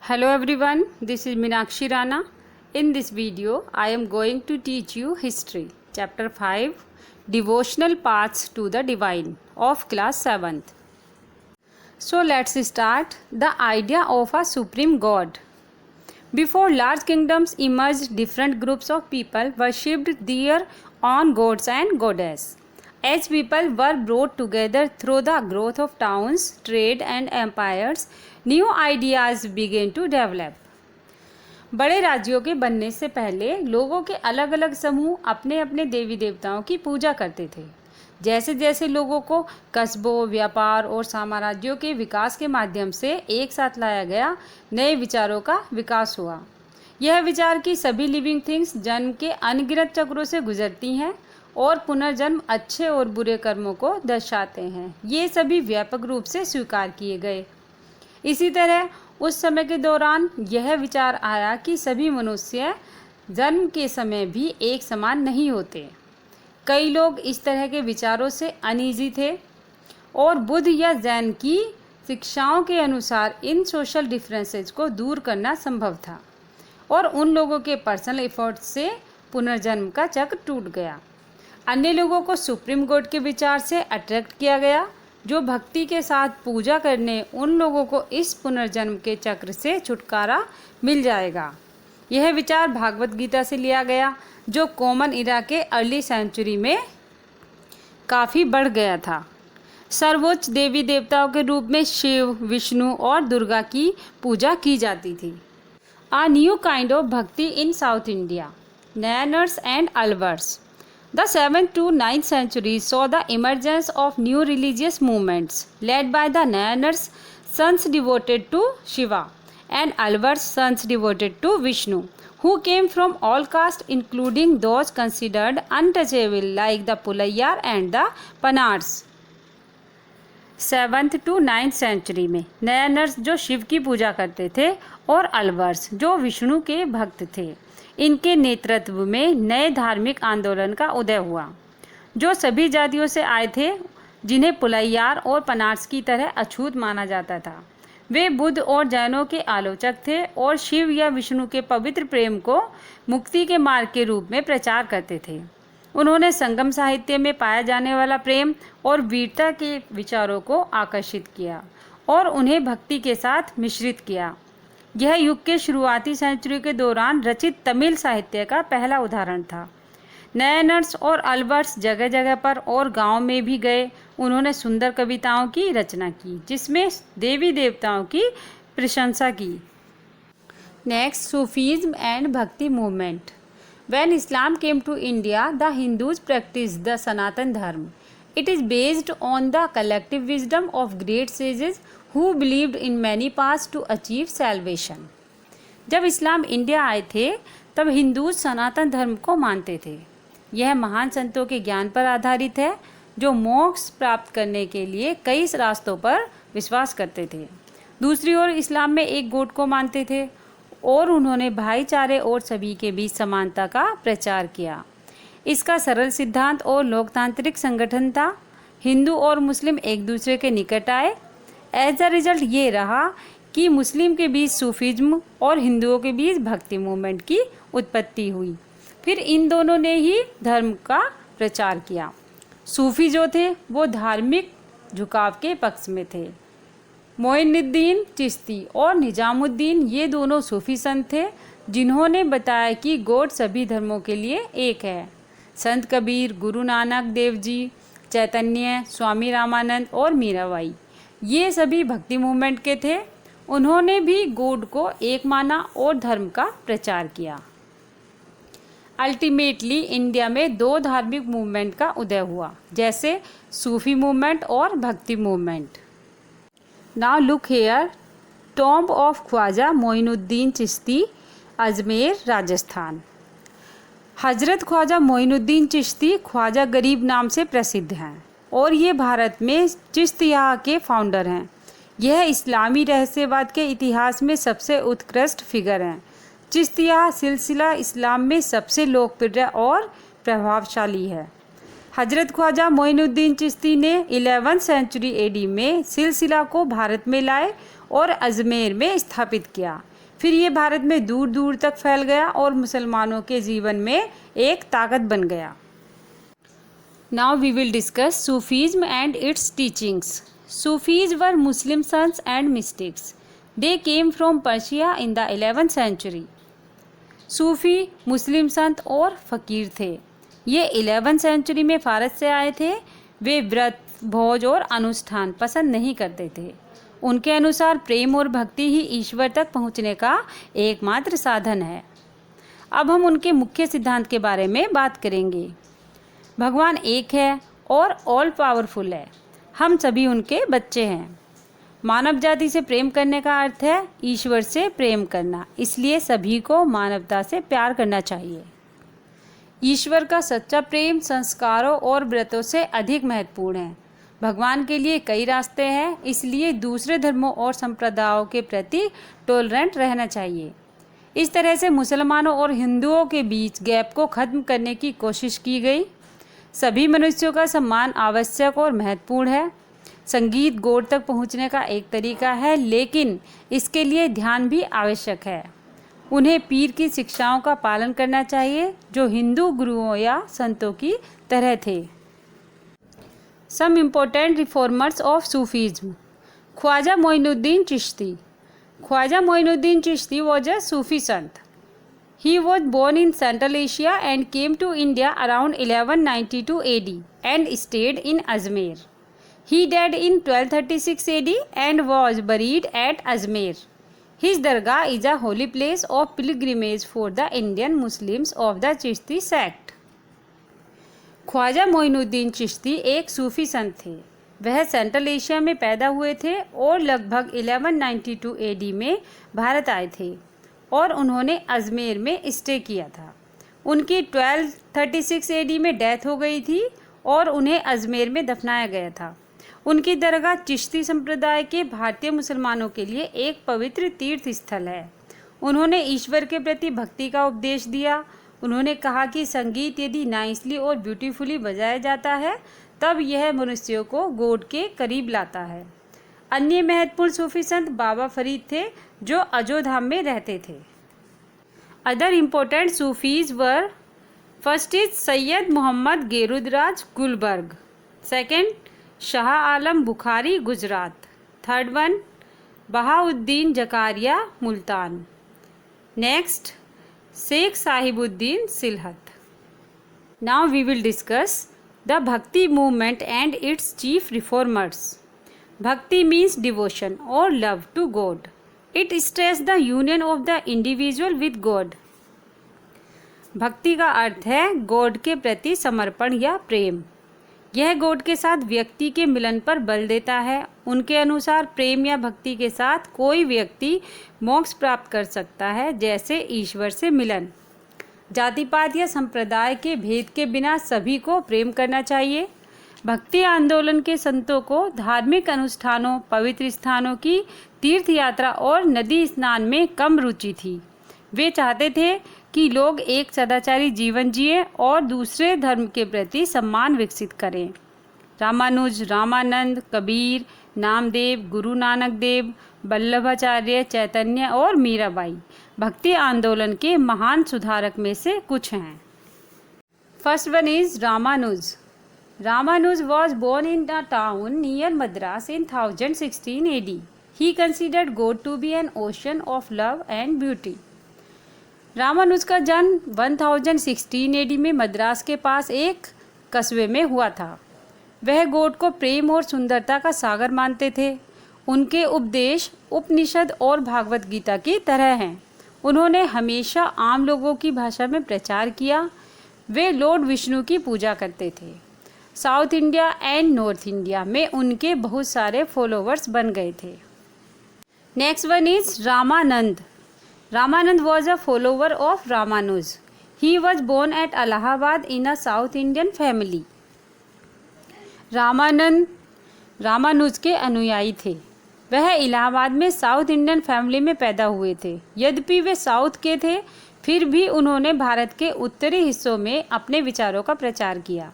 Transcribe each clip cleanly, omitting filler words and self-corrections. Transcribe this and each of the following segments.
Hello everyone, this is Meenakshi Rana. In this video, I am going to teach you History, Chapter 5, Devotional Paths to the Divine of Class 7th. So let's start. The idea of a Supreme God. Before large kingdoms emerged, different groups of people worshipped their own gods and goddesses. As people were brought together through the growth of towns, trade and empires, new ideas began to develop. बड़े राज्यों के बनने से पहले लोगों के अलग अलग समूह अपने अपने देवी देवताओं की पूजा करते थे। जैसे जैसे लोगों को कस्बों, व्यापार और साम्राज्यों के विकास के माध्यम से एक साथ लाया गया, नए विचारों का विकास हुआ। यह विचार कि सभी लिविंग थिंग्स जन्म के अनगिनत चक्रों से गुजरती हैं और पुनर्जन्म अच्छे और बुरे कर्मों को दर्शाते हैं, ये सभी व्यापक रूप से स्वीकार किए गए। इसी तरह उस समय के दौरान यह विचार आया कि सभी मनुष्य जन्म के समय भी एक समान नहीं होते। कई लोग इस तरह के विचारों से अनईजी थे और बुद्ध या जैन की शिक्षाओं के अनुसार इन सोशल डिफरेंसेस को दूर करना संभव था और उन लोगों के पर्सनल एफर्ट से पुनर्जन्म का चक्र टूट गया। अन्य लोगों को सुप्रीम गॉड के विचार से अट्रैक्ट किया गया, जो भक्ति के साथ पूजा करने उन लोगों को इस पुनर्जन्म के चक्र से छुटकारा मिल जाएगा। यह विचार भागवत गीता से लिया गया, जो कॉमन इरा के अर्ली सेंचुरी में काफ़ी बढ़ गया था। सर्वोच्च देवी देवताओं के रूप में शिव, विष्णु और दुर्गा की पूजा की जाती थी। A new kind of bhakti in South India, Nayanars and Alvars. The 7th to 9th centuries saw the emergence of new religious movements led by the Nayanars, sons devoted to Shiva, and Alvars, sons devoted to Vishnu, who came from all castes including those considered untouchable like the Pulaiyar and the Panars. 7th to 9th century में नयनर्स जो शिव की पूजा करते थे और अलवर्स जो विष्णु के भक्त थे, इनके नेतृत्व में नए धार्मिक आंदोलन का उदय हुआ, जो सभी जातियों से आए थे, जिन्हें पुलैयार और पनार्स की तरह अछूत माना जाता था। वे बुद्ध और जैनों के आलोचक थे और शिव या विष्णु के पवित्र प्रेम को मुक्ति के मार्ग के रूप में प्रचार करते थे। उन्होंने संगम साहित्य में पाया जाने वाला प्रेम और वीरता के विचारों को आकर्षित किया और उन्हें भक्ति के साथ मिश्रित किया। यह युग के शुरुआती सेंचुरी के दौरान रचित तमिल साहित्य का पहला उदाहरण था। नयनर्स और अलवर्स जगह जगह पर और गांव में भी गए। उन्होंने सुंदर कविताओं की रचना की, जिसमें देवी देवताओं की प्रशंसा की। नेक्स्ट, सूफीज्म एंड भक्ति movement. When Islam came to India, the Hindus practiced the Sanatan Dharma. It is based on the collective wisdom of great sages who believed in many paths to achieve salvation. जब इस्लाम India आए थे, तब हिंदू सनातन धर्म को मानते थे। यह महान संतों के ज्ञान पर आधारित है, जो मोक्ष प्राप्त करने के लिए कई रास्तों पर विश्वास करते थे। दूसरी ओर इस्लाम में एक गॉड को मानते थे और उन्होंने भाईचारे और सभी के बीच समानता का प्रचार किया। इसका सरल सिद्धांत और लोकतांत्रिक संगठन था। हिंदू और मुस्लिम एक दूसरे के निकट आए। एज अ रिजल्ट ये रहा कि मुस्लिम के बीच सूफीज्म और हिंदुओं के बीच भक्ति मूवमेंट की उत्पत्ति हुई। फिर इन दोनों ने ही धर्म का प्रचार किया। सूफी जो थे वो धार्मिक झुकाव के पक्ष में थे। मोइनुद्दीन चिश्ती और निजामुद्दीन ये दोनों सूफी संत थे, जिन्होंने बताया कि गॉड सभी धर्मों के लिए एक है। संत कबीर, गुरु नानक देव जी, चैतन्य, स्वामी रामानंद और मीराबाई ये सभी भक्ति मूवमेंट के थे। उन्होंने भी गॉड को एक माना और धर्म का प्रचार किया। अल्टीमेटली इंडिया में दो धार्मिक मूवमेंट का उदय हुआ, जैसे सूफी मूवमेंट और Bhakti movement. Now look here, tomb of Khwaja Moinuddin Chishti, Ajmer, Rajasthan. Hazrat Khwaja Moinuddin Chishti Khwaja गरीब नाम से प्रसिद्ध हैं और ये भारत में चिश्तिया के फाउंडर हैं। यह इस्लामी रहस्यवाद के इतिहास में सबसे उत्कृष्ट फिगर हैं। चिश्तिया सिलसिला इस्लाम में सबसे लोकप्रिय और प्रभावशाली है। हजरत ख्वाजा मोइनुद्दीन चिश्ती ने 11वीं सेंचुरी एडी में सिलसिला को भारत में लाए और अजमेर में स्थापित किया। फिर ये भारत में दूर दूर तक फैल गया और मुसलमानों के जीवन में एक ताकत बन गया। Now we will discuss Sufism and its teachings. Sufis were Muslim saints and mystics. They came from Persia in the 11th century. सूफ़ी मुस्लिम संत और फ़कीर थे। ये 11th सेंचुरी में फ़ारस से आए थे। वे व्रत, भोज और अनुष्ठान पसंद नहीं करते थे। उनके अनुसार प्रेम और भक्ति ही ईश्वर तक पहुंचने का एकमात्र साधन है। अब हम उनके मुख्य सिद्धांत के बारे में बात करेंगे। भगवान एक है और ऑल पावरफुल है। हम सभी उनके बच्चे हैं। मानव जाति से प्रेम करने का अर्थ है ईश्वर से प्रेम करना, इसलिए सभी को मानवता से प्यार करना चाहिए। ईश्वर का सच्चा प्रेम संस्कारों और व्रतों से अधिक महत्वपूर्ण है। भगवान के लिए कई रास्ते हैं, इसलिए दूसरे धर्मों और संप्रदायों के प्रति टॉलरेंट रहना चाहिए। इस तरह से मुसलमानों और हिंदुओं के बीच गैप को खत्म करने की कोशिश की गई। सभी मनुष्यों का सम्मान आवश्यक और महत्वपूर्ण है। संगीत गॉड तक पहुंचने का एक तरीका है, लेकिन इसके लिए ध्यान भी आवश्यक है। उन्हें पीर की शिक्षाओं का पालन करना चाहिए, जो हिंदू गुरुओं या संतों की तरह थे। Some important reformers of Sufism. Khwaja Moinuddin Chishti. Khwaja Moinuddin Chishti was a Sufi sant. He was born in Central Asia and came to India around 1192 AD and stayed in Ajmer. He died in 1236 AD and was buried at Ajmer. His dargah is a holy place of pilgrimage for the Indian Muslims of the Chishti sect. Khwaja Moinuddin Chishti एक सूफी संत थे। वह central Asia में पैदा हुए थे और लगभग 1192 AD में भारत आए थे और उन्होंने अजमेर में स्टे किया था। उनकी 1236 AD में डेथ हो गई थी और उन्हें अजमेर में दफनाया गया था। उनकी दरगाह चिश्ती संप्रदाय के भारतीय मुसलमानों के लिए एक पवित्र तीर्थ स्थल है। उन्होंने ईश्वर के प्रति भक्ति का उपदेश दिया। उन्होंने कहा कि संगीत यदि नाइसली और ब्यूटीफुली बजाया जाता है तब यह मनुष्यों को गॉड के करीब लाता है। अन्य महत्वपूर्ण सूफी संत बाबा फरीद थे, जो अजोधाम में रहते थे। Other important Sufis were, first is Sayyid Mohammad Gesudaraz Gulbarga, second Shah Alam Bukhari Gujarat, third one Bahauddin Zakariya Multan, next Sheikh Sahibuddin Sylhet. Now we will discuss the bhakti movement and its chief reformers. Bhakti means devotion or love to God. It stresses the union of the individual with God. भक्ति का अर्थ है God के प्रति समर्पण या प्रेम। यह God के साथ व्यक्ति के मिलन पर बल देता है। उनके अनुसार प्रेम या भक्ति के साथ कोई व्यक्ति मोक्ष प्राप्त कर सकता है, जैसे ईश्वर से मिलन। जाति पात या संप्रदाय के भेद के बिना सभी को प्रेम करना चाहिए। भक्ति आंदोलन के संतों को धार्मिक अनुष्ठानों, पवित्र स्थानों की तीर्थ यात्रा और नदी स्नान में कम रुचि थी। वे चाहते थे कि लोग एक सदाचारी जीवन जिए और दूसरे धर्म के प्रति सम्मान विकसित करें। रामानुज, रामानंद, कबीर, नामदेव, गुरु नानक देव, वल्लभाचार्य, चैतन्य और मीराबाई भक्ति आंदोलन के महान सुधारक में से कुछ हैं। First one is Ramanuj. Ramanuj was born in a town near Madras in 1016 AD. He considered God to be an ocean of love and beauty. Ramanuj का जन्म 1016 AD में मद्रास के पास एक कस्बे में हुआ था। वह गॉड को प्रेम और सुंदरता का सागर मानते थे। उनके उपदेश उपनिषद और भागवत गीता की तरह हैं। उन्होंने हमेशा आम लोगों की भाषा में प्रचार किया। वे लॉर्ड विष्णु की पूजा करते थे। South India and North India में उनके बहुत सारे फॉलोवर्स बन गए थे। Next one is Ramanand. Ramanand was a follower of Ramanuj. He was born at Allahabad in a South Indian family. Ramanand Ramanuj के अनुयायी थे। वह इलाहाबाद में साउथ इंडियन फैमिली में पैदा हुए थे। यद्यपि वे साउथ के थे, फिर भी उन्होंने भारत के उत्तरी हिस्सों में अपने विचारों का प्रचार किया।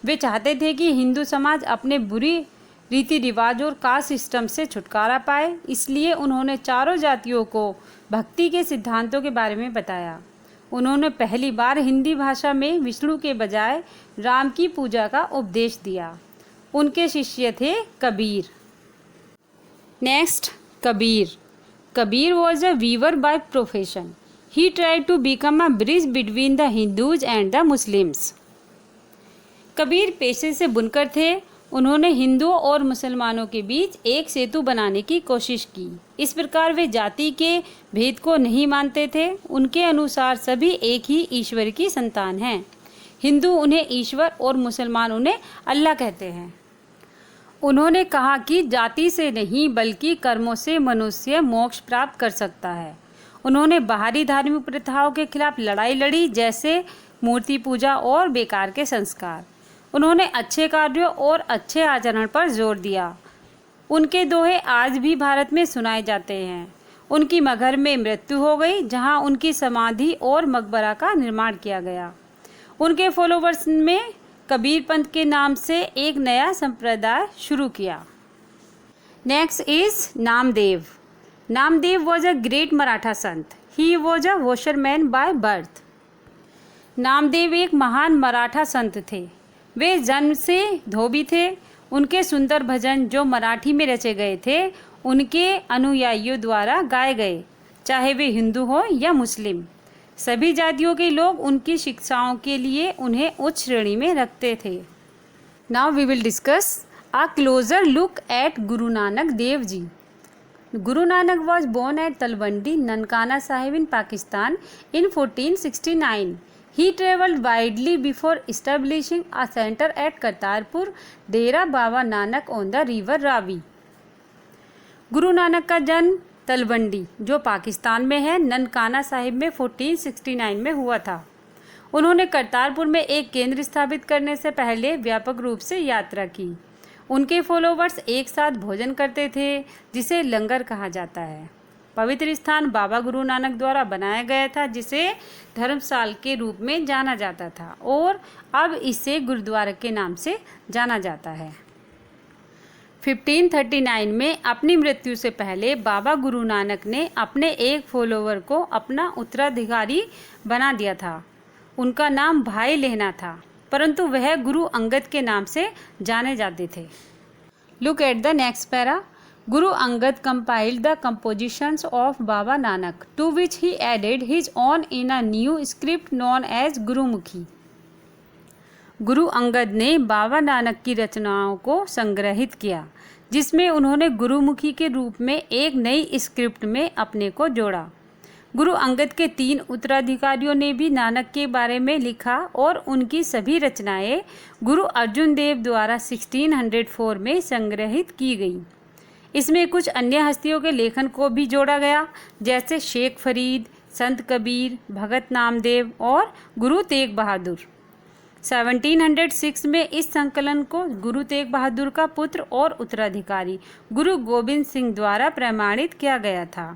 वे चाहते थे कि हिंदू समाज अपने बुरी रीति रिवाज और कास्ट सिस्टम से छुटकारा पाए, इसलिए उन्होंने चारों जातियों को भक्ति के सिद्धांतों के बारे में बताया। उन्होंने पहली बार हिंदी भाषा में विष्णु के बजाय राम की पूजा का उपदेश दिया। उनके शिष्य थे Kabir. Next, Kabir. Kabir was a weaver by profession. He tried to become a bridge between the Hindus and the Muslims. Kabir पेशे से बुनकर थे। उन्होंने हिंदुओं और मुसलमानों के बीच एक सेतु बनाने की कोशिश की। इस प्रकार वे जाति के भेद को नहीं मानते थे। उनके अनुसार सभी एक ही ईश्वर की संतान हैं। हिंदू उन्हें ईश्वर और मुसलमान उन्हें अल्लाह कहते हैं। उन्होंने कहा कि जाति से नहीं बल्कि कर्मों से मनुष्य मोक्ष प्राप्त कर सकता है। उन्होंने बाहरी धार्मिक प्रथाओं के खिलाफ लड़ाई लड़ी, जैसे मूर्ति पूजा और बेकार के संस्कार। उन्होंने अच्छे कार्यों और अच्छे आचरण पर जोर दिया। उनके दोहे आज भी भारत में सुनाए जाते हैं। उनकी मगहर में मृत्यु हो गई, जहां उनकी समाधि और मकबरा का निर्माण किया गया। उनके फॉलोवर्स में कबीर पंथ के नाम से एक नया संप्रदाय शुरू किया। Next is Namdev. Namdev was a great Maratha sant. He was a washerman by birth. Namdev एक महान मराठा संत थे। वे जन्म से धोबी थे। उनके सुंदर भजन जो मराठी में रचे गए थे, उनके अनुयायियों द्वारा गाए गए, चाहे वे हिंदू हो या मुस्लिम। सभी जातियों के लोग उनकी शिक्षाओं के लिए उन्हें उच्च श्रेणी में रखते थे। Now we will discuss a closer look at Guru Nanak Dev ji. Guru Nanak was born at Talwandi, Nankana Sahib in Pakistan in 1469. He travelled widely before establishing a center at Kartarpur, Dera Baba Nanak on the river Ravi. Guru Nanak का जन्म तलवंडी, जो पाकिस्तान में है, ननकाना साहिब में 1469 में हुआ था। उन्होंने करतारपुर में एक केंद्र स्थापित करने से पहले व्यापक रूप से यात्रा की। उनके फॉलोवर्स एक साथ भोजन करते थे, जिसे लंगर कहा जाता है। पवित्र स्थान बाबा गुरु नानक द्वारा बनाया गया था, जिसे धर्मशाला के रूप में जाना जाता था और अब इसे गुरुद्वारा के नाम से जाना जाता है। 1539 में अपनी मृत्यु से पहले बाबा गुरु नानक ने अपने एक फॉलोवर को अपना उत्तराधिकारी बना दिया था। उनका नाम भाई लेना था, परंतु वह गुरु अंगद के नाम से जाने जाते थे। Look at the next para. Guru Angad compiled the compositions of Baba Nanak, to which he added his own in a new script known as Gurmukhi. Guru Angad ने बाबा नानक की रचनाओं को संग्रहित किया, जिसमें उन्होंने गुरुमुखी के रूप में एक नई स्क्रिप्ट में अपने को जोड़ा। गुरु अंगद के 3 उत्तराधिकारियों ने भी नानक के बारे में लिखा और उनकी सभी रचनाएं गुरु अर्जुन देव द्वारा 1604 में संग्रहित की गई। इसमें कुछ अन्य हस्तियों के लेखन को भी जोड़ा गया, जैसे शेख फरीद, संत कबीर, भगत नामदेव और गुरु तेग बहादुर। 1706 में इस संकलन को गुरु तेग बहादुर का पुत्र और उत्तराधिकारी गुरु गोबिंद सिंह द्वारा प्रमाणित किया गया था।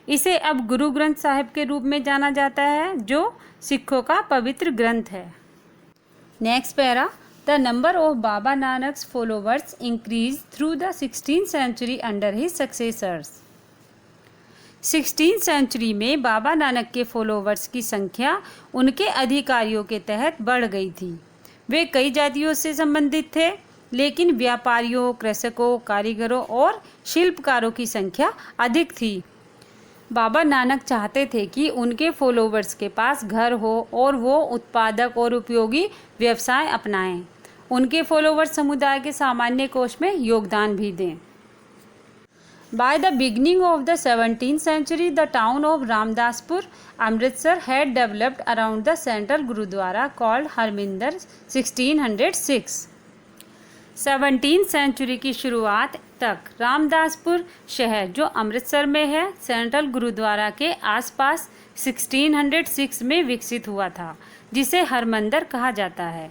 इसे अब गुरु ग्रंथ साहिब के रूप में जाना जाता है, जो सिखों का पवित्र ग्रंथ है। Next para. The number of Baba Nanak's followers increase through the 16th century under his successors. 16th century में बाबा नानक के फॉलोवर्स की संख्या उनके अधिकारियों के तहत बढ़ गई थी। वे कई जातियों से संबंधित थे, लेकिन व्यापारियों, कृषकों, कारीगरों और शिल्पकारों की संख्या अधिक थी। बाबा नानक चाहते थे कि उनके फॉलोवर्स के पास घर हो और वो उत्पादक और उपयोगी व्यवसाय अपनाएं। उनके फॉलोवर्स समुदाय के सामान्य कोष में योगदान भी दें। By the beginning of the 17th century, the town of Ramdaspur, Amritsar had developed around the central gurudwara called Harmindar 1606। 17th century की शुरुआत तक रामदासपुर शहर, जो अमृतसर में है, सेंट्रल गुरुद्वारा के आसपास 1606 में विकसित हुआ था, जिसे हरमंदर कहा जाता है।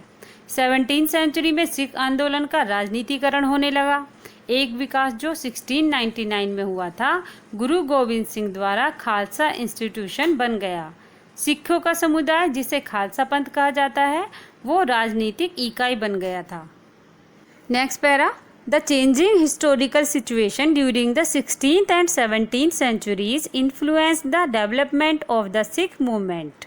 17th सेंचुरी में सिख आंदोलन का राजनीतिकरण होने लगा। एक विकास जो 1699 में हुआ था, गुरु गोविंद सिंह द्वारा खालसा इंस्टीट्यूशन बन गया। सिखों का समुदाय, जिसे खालसा पंथ कहा जाता है, वो राजनीतिक इकाई बन गया था। Next para. The changing historical situation during the 16th and 17th centuries influenced the development of the Sikh movement.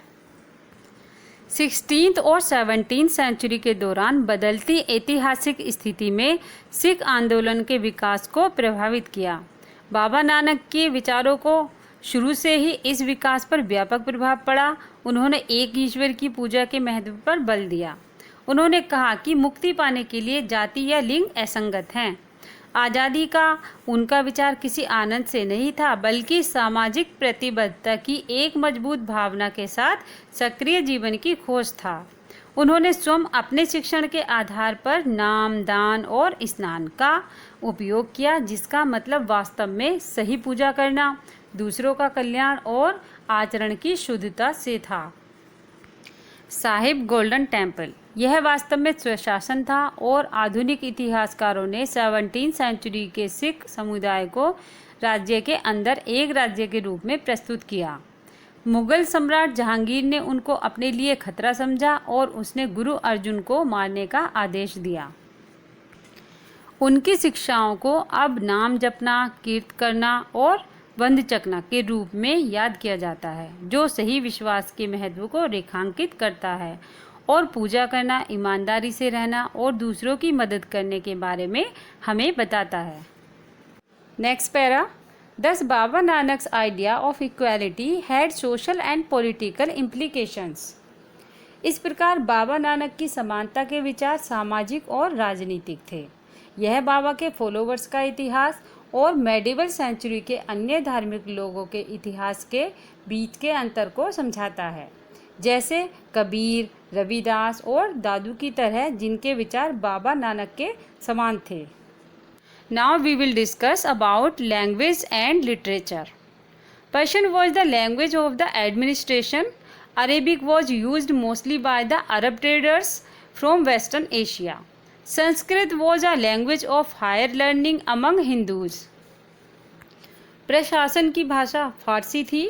16th और 17th सेंचुरी के दौरान बदलती ऐतिहासिक स्थिति में सिख आंदोलन के विकास को प्रभावित किया। बाबा नानक के विचारों को शुरू से ही इस विकास पर व्यापक प्रभाव पड़ा। उन्होंने एक ईश्वर की पूजा के महत्व पर बल दिया। उन्होंने कहा कि मुक्ति पाने के लिए जाति या लिंग असंगत हैं। आज़ादी का उनका विचार किसी आनंद से नहीं था, बल्कि सामाजिक प्रतिबद्धता की एक मजबूत भावना के साथ सक्रिय जीवन की खोज था। उन्होंने स्वयं अपने शिक्षण के आधार पर नाम, दान और स्नान का उपयोग किया, जिसका मतलब वास्तव में सही पूजा करना, दूसरों का कल्याण और आचरण की शुद्धता से था। साहिब गोल्डन टेम्पल, यह वास्तव में स्वशासन था और आधुनिक इतिहासकारों ने 17वीं सेंचुरी के सिख समुदाय को राज्य के अंदर एक राज्य के रूप में प्रस्तुत किया। मुगल सम्राट जहांगीर ने उनको अपने लिए खतरा समझा और उसने गुरु अर्जुन को मारने का आदेश दिया। उनकी शिक्षाओं को अब नाम जपना, कीर्त करना और बंद चकना के रूप में याद किया जाता है, जो सही विश्वास के महत्व को रेखांकित करता है और पूजा करना, ईमानदारी से रहना और दूसरों की मदद करने के बारे में हमें बताता है। Next para, Thus Baba Nanak's idea of equality had social and political implications. इस प्रकार बाबा नानक की समानता के विचार सामाजिक और राजनीतिक थे। यह बाबा के फॉलोवर्स का इतिहास और मेडिवल सेंचुरी के अन्य धार्मिक लोगों के इतिहास के बीच के अंतर को समझाता है, जैसे कबीर, रविदास और दादू की तरह, जिनके विचार बाबा नानक के समान थे। Now we will discuss about language and literature. Persian was the language of the administration. Arabic was used mostly by the Arab traders from Western Asia. Sanskrit was a language of higher learning among Hindus. प्रशासन की भाषा फारसी थी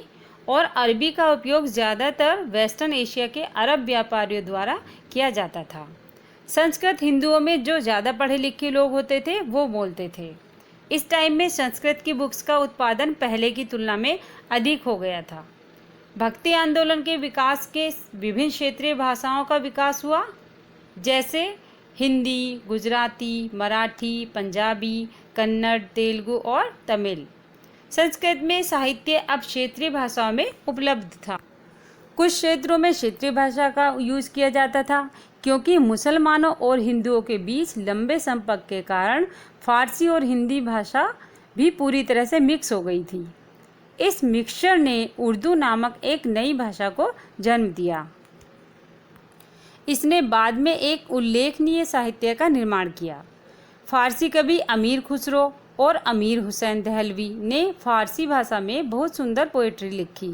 और अरबी का उपयोग ज़्यादातर western Asia के अरब व्यापारियों द्वारा किया जाता था। संस्कृत हिंदुओं में जो ज़्यादा पढ़े लिखे लोग होते थे वो बोलते थे। इस टाइम में संस्कृत की बुक्स का उत्पादन पहले की तुलना में अधिक हो गया था। भक्ति आंदोलन के विकास के विभिन्न क्षेत्रीय भाषाओं का विकास हुआ, जैसे हिंदी, गुजराती, मराठी, पंजाबी, कन्नड़, तेलुगु और तमिल। संस्कृत में साहित्य अब क्षेत्रीय भाषाओं में उपलब्ध था। कुछ क्षेत्रों में क्षेत्रीय भाषा का यूज़ किया जाता था, क्योंकि मुसलमानों और हिंदुओं के बीच लंबे संपर्क के कारण फारसी और हिंदी भाषा भी पूरी तरह से मिक्स हो गई थी। इस मिक्सचर ने उर्दू नामक एक नई भाषा को जन्म दिया। इसने बाद में एक उल्लेखनीय साहित्य का निर्माण किया। फारसी कवि अमीर खुसरो और अमीर हुसैन दहलवी ने फारसी भाषा में बहुत सुंदर पोएट्री लिखी।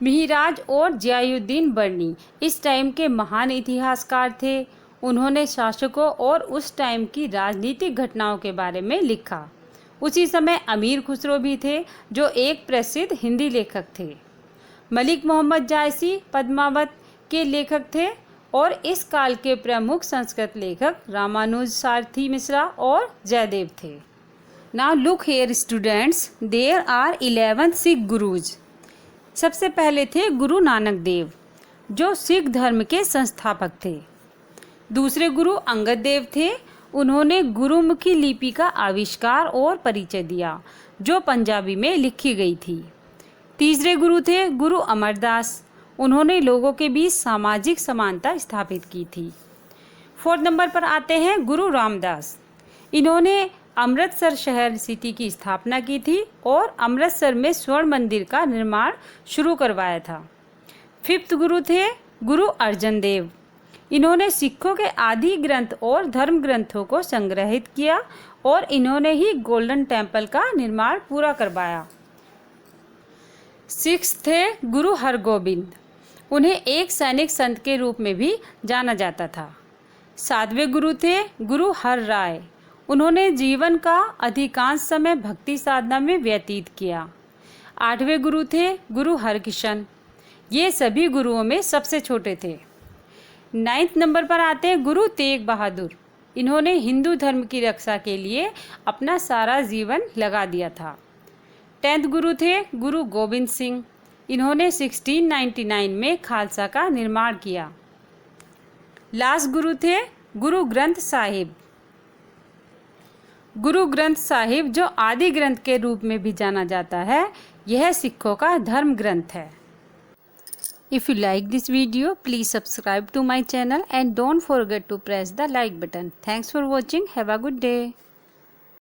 मिहिराज और जियाउद्दीन बर्नी इस टाइम के महान इतिहासकार थे। उन्होंने शासकों और उस टाइम की राजनीतिक घटनाओं के बारे में लिखा। उसी समय अमीर खुसरो भी थे, जो एक प्रसिद्ध हिंदी लेखक थे। मलिक मोहम्मद जायसी पद्मावत के लेखक थे और इस काल के प्रमुख संस्कृत लेखक रामानुज, सारथी मिश्रा और जयदेव थे। Now look here students, there are 11 Sikh gurus. सबसे पहले थे गुरु नानक देव, जो सिख धर्म के संस्थापक थे। दूसरे गुरु अंगद देव थे। उन्होंने गुरुमुखी लिपि का आविष्कार और परिचय दिया, जो पंजाबी में लिखी गई थी। तीसरे गुरु थे गुरु अमरदास। उन्होंने लोगों के बीच सामाजिक समानता स्थापित की थी। 4 नंबर पर आते हैं गुरु रामदास। इन्होंने अमृतसर शहर सिटी की स्थापना की थी और अमृतसर में स्वर्ण मंदिर का निर्माण शुरू करवाया था। 5th गुरु थे गुरु अर्जन देव। इन्होंने सिखों के आदि ग्रंथ और धर्म ग्रंथों को संग्रहित किया और इन्होंने ही गोल्डन टेम्पल का निर्माण पूरा करवाया। 6th थे गुरु हरगोबिंद। उन्हें एक सैनिक संत के रूप में भी जाना जाता था। 7वें गुरु थे गुरु हर राय। उन्होंने जीवन का अधिकांश समय भक्ति साधना में व्यतीत किया। 8वें गुरु थे गुरु हरकिशन। ये सभी गुरुओं में सबसे छोटे थे। 9th नंबर पर आते हैं गुरु तेग बहादुर। इन्होंने हिंदू धर्म की रक्षा के लिए अपना सारा जीवन लगा दिया था। 10th गुरु थे गुरु गोविंद सिंह। इन्होंने 1699 में खालसा का निर्माण किया। लास्ट गुरु थे गुरु ग्रंथ साहिब। गुरु ग्रंथ साहिब, जो आदि ग्रंथ के रूप में भी जाना जाता है, यह सिखों का धर्म ग्रंथ है। If you like this video, please subscribe to my channel and don't forget to press the like button. Thanks for watching. Have a good day.